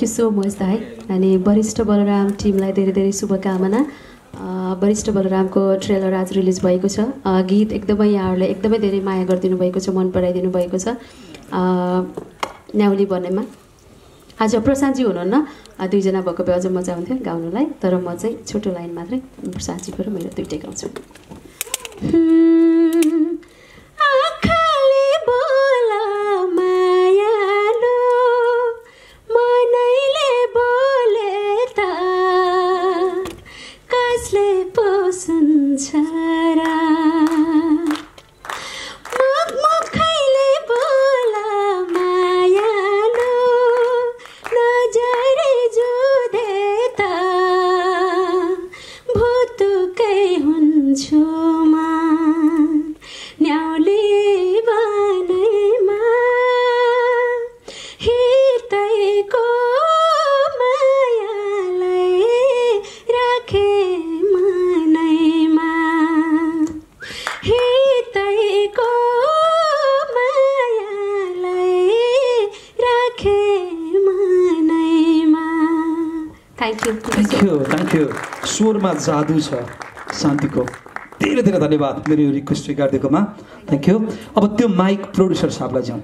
Thank you so much दाइ। अनि वरिष्ठ बलराम टिमलाई धेरै धेरै शुभकामना। वरिष्ठ बलरामको ट्रेलर आज रिलिज भएको छ। गीत एकदमै यहाँहरूले एकदमै धेरै माया गरिदिनु भएको छ, मन पराइदिनु भएको छ। न्याउली बनेमा आज प्रशान्तजी हुनुहुन्न, दुईजना भएको भए अझ मजा आउँथ्यो गाउनुलाई, तर म चाहिँ छोटो लाइन मात्रै प्रशान्तजीको र मेरो दुइटै गाउँछु। Thank you. स्वरमा जादु छ शान्तिको। धेरै धेरै धन्यवाद मेरो यो रिक्वेस्ट स्वीकारिदिएकोमा। Thank you. अब त्यो माइक प्रोड्युसर साहबलाई जाउँ।